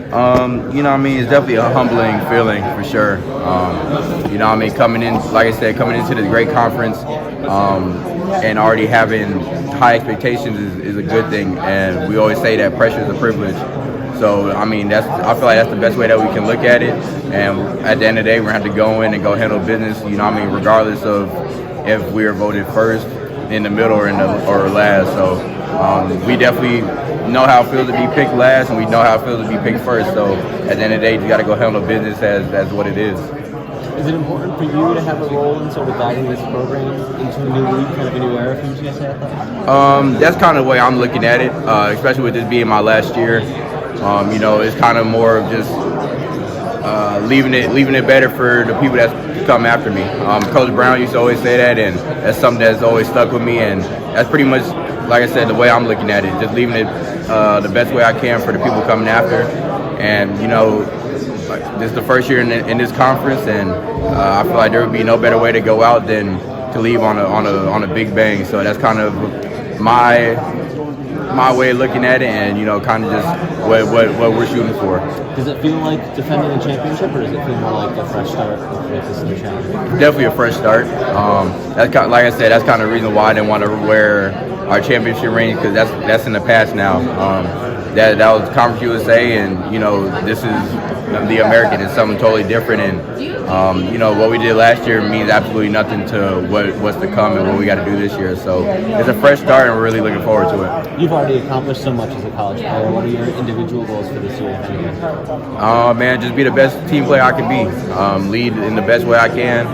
You know what I mean? It's definitely a humbling feeling for sure. You know what I mean? Coming in, like I said, coming into this great conference and already having high expectations is a good thing. And we always say that pressure is a privilege. So, I mean, I feel like that's the best way that we can look at it. And at the end of the day, we're going to have to go in and go handle business, you know what I mean, regardless of if we are voted first, in the middle, or last. So we definitely know how it feels to be picked last, and we know how it feels to be picked first. So at the end of the day, you got to go handle business as what it is. Is it important for you to have a role in sort of guiding this program into a new league, kind of a new era for UTSA? That's kind of the way I'm looking at it, especially with this being my last year. You know, it's kind of more of just leaving it better for the people that come after me. Coach Brown used to always say that, and that's something that's always stuck with me. And that's pretty much, like I said, the way I'm looking at it, just leaving it the best way I can for the people coming after. And you know, this is the first year in this conference, and I feel like there would be no better way to go out than to leave on a big bang. So that's kind of my way of looking at it, and you know, kind of just what we're shooting for. Does it feel like defending a championship, or does it feel more like a fresh start with this new challenge? Definitely a fresh start. That's kind of, like I said, that's kind of the reason why I didn't want to wear our championship ring, because that's in the past now. That was Conference USA, and you know, this is the American. It's something totally different, and you know, what we did last year means absolutely nothing to what's to come and what we got to do this year. So it's a fresh start, and we're really looking forward to it. You've already accomplished so much as a college player. What are your individual goals for this year? Man, just be the best team player I can be. Lead in the best way I can.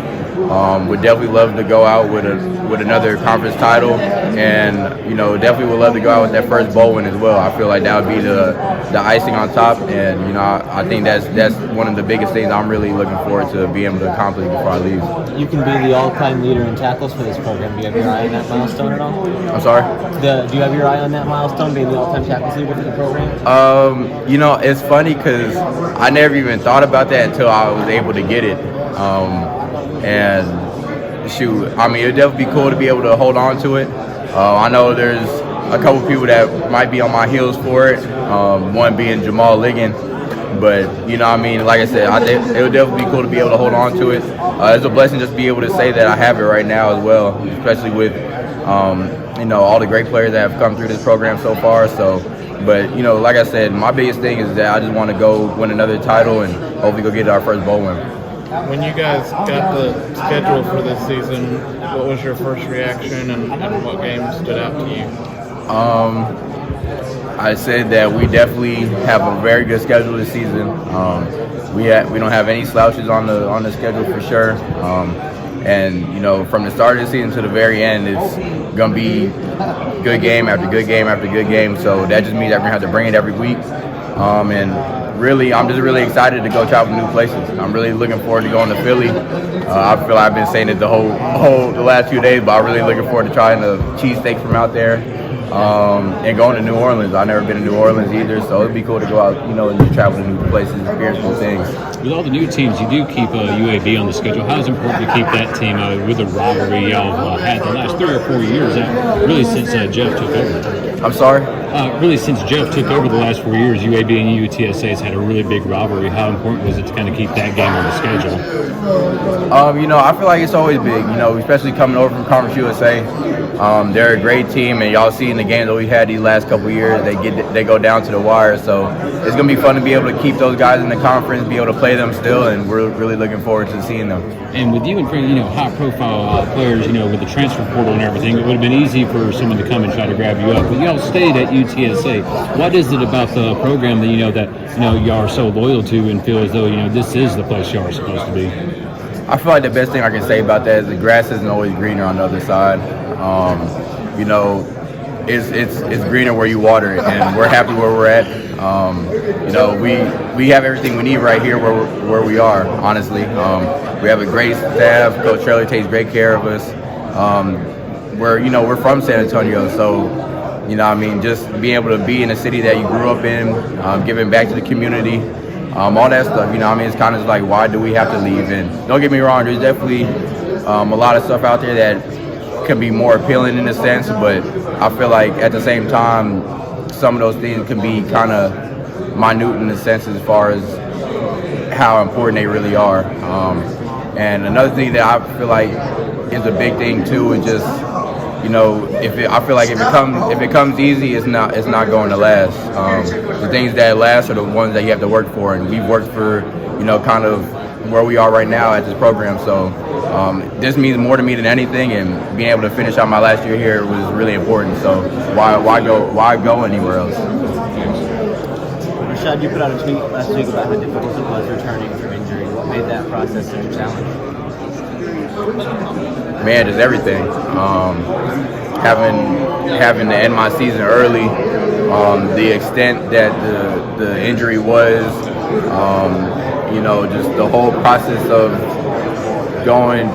Would definitely love to go out with another conference title, and you know, definitely would love to go out with that first bowl win as well. I feel like that would be the icing on top, and you know, I think that's one of the biggest things I'm really looking forward to being able to accomplish before I leave. You can be the all-time leader in tackles for this program. Do you have your eye on that milestone at all? I'm sorry? Do you have your eye on that milestone, being the all-time tackles leader for the program? You know, it's funny because I never even thought about that until I was able to get it. And shoot, I mean, it'd definitely be cool to be able to hold on to it. I know there's a couple people that might be on my heels for it, one being Jamal Liggin. But, you know what I mean, like I said, it would definitely be cool to be able to hold on to it. It's a blessing just to be able to say that I have it right now as well, especially with, you know, all the great players that have come through this program so far. So, but, you know, like I said, my biggest thing is that I just want to go win another title and hopefully go get our first bowl win. When you guys got the schedule for this season, what was your first reaction, and what games stood out to you? I said that we definitely have a very good schedule this season. We don't have any slouches on the schedule for sure. And you know, from the start of the season to the very end, it's gonna be good game after good game after good game. So that just means that we're gonna have to bring it every week. And really, I'm just really excited to go travel new places. I'm really looking forward to going to Philly. I feel like I've been saying it the last few days, but I'm really looking forward to trying the cheesesteak from out there. And going to New Orleans. I've never been to New Orleans either, so it'd be cool to go out, you know, and travel to new places, experience new things. With all the new teams, you do keep UAB on the schedule. How is it important to keep that team with the rivalry y'all had the last 3 or 4 years, really since Jeff took over? I'm sorry? Really since Jeff took over the last 4 years, UAB and UTSA has had a really big rivalry. How important was it to kind of keep that game on the schedule? You know, I feel like it's always big, you know, especially coming over from Conference USA. They're a great team, and y'all see in the games that we've had these last couple of years, they go down to the wire. So it's gonna be fun to be able to keep those guys in the conference, be able to play them still, and we're really looking forward to seeing them. And with you and you know, high-profile players, you know, with the transfer portal and everything, it would have been easy for someone to come and try to grab you up. But y'all stayed at UTSA. What is it about the program that y'all are so loyal to and feel as though, you know, this is the place y'all are supposed to be? I feel like the best thing I can say about that is the grass isn't always greener on the other side. You know, it's greener where you water it, and we're happy where we're at. You know, we have everything we need right here where we are, honestly. We have a great staff. Coach Shirley takes great care of us. We're from San Antonio, so, you know what I mean, just being able to be in a city that you grew up in, giving back to the community, all that stuff, you know what I mean, it's kind of like, why do we have to leave? And don't get me wrong, there's definitely a lot of stuff out there that can be more appealing in a sense, but I feel like at the same time, some of those things can be kind of minute in a sense as far as how important they really are. And another thing that I feel like is a big thing too is just, I feel like if it comes easy, it's not going to last. The things that last are the ones that you have to work for, and we've worked for, kind of where we are right now at this program. So this means more to me than anything, and being able to finish out my last year here was really important. So why go anywhere else? Rashad, you put out a tweet last week about how difficult it was returning from injury. What made that process such a challenge? Man, just everything. Having to end my season early, the extent that the injury was, just the whole process of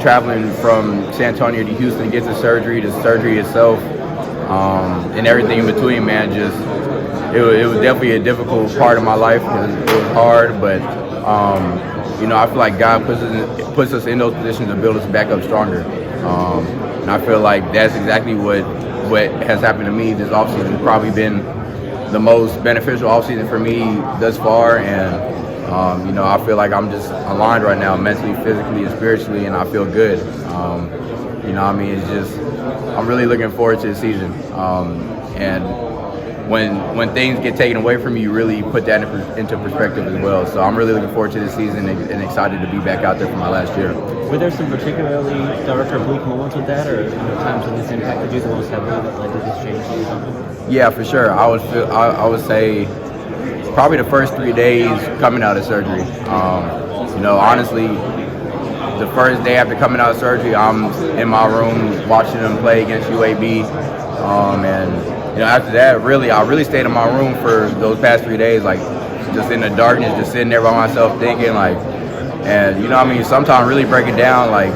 traveling from San Antonio to Houston to get to surgery itself, and everything in between, man, it was definitely a difficult part of my life. It was hard, but I feel like God puts us in those positions to build us back up stronger. And I feel like that's exactly what has happened to me this offseason. It's probably been the most beneficial offseason for me thus far, and I feel like I'm just aligned right now, mentally, physically, and spiritually, and I feel good. It's just, I'm really looking forward to the season. And when things get taken away from you really put that into perspective as well. So I'm really looking forward to this season and excited to be back out there for my last year. Were there some particularly dark or bleak moments with that, or times when this impacted you the most heavily that led to this change? Yeah, for sure. I would say probably the first 3 days coming out of surgery. Honestly, the first day after coming out of surgery, I'm in my room watching them play against UAB, and after that, I really stayed in my room for those past 3 days, like just in the darkness, just sitting there by myself thinking, and sometimes really break it down, like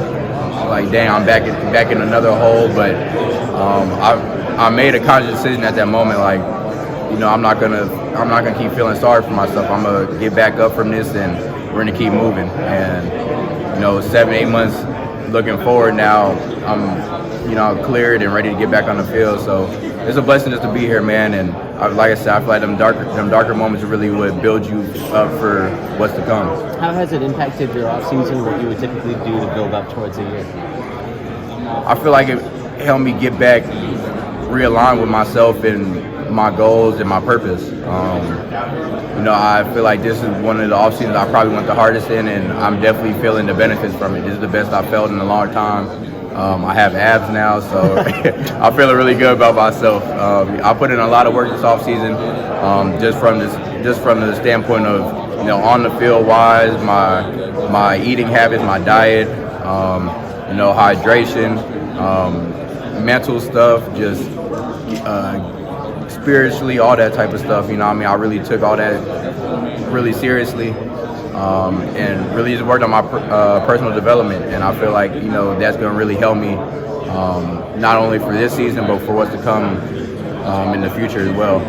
dang, I'm back in another hole. But I made a conscious decision at that moment, I'm not gonna keep feeling sorry for myself. I'm gonna get back up from this, and we're gonna keep moving. And 7-8 months looking forward now, I'm cleared and ready to get back on the field. So it's a blessing just to be here, man. And like I said, I feel like them darker moments really would build you up for what's to come. How has it impacted your off season? What you would typically do to build up towards a year? I feel like it helped me get back realigned with myself and my goals and my purpose. I feel like this is one of the off seasons I probably went the hardest in, and I'm definitely feeling the benefits from it. This is the best I've felt in a long time. I have abs now, so I'm feeling really good about myself. I put in a lot of work this off season, just from the standpoint of on the field wise, my eating habits, my diet, hydration, mental stuff, just spiritually, all that type of stuff. I really took all that really seriously. And really just worked on my personal development, and I feel like that's going to really help me not only for this season but for what's to come in the future as well.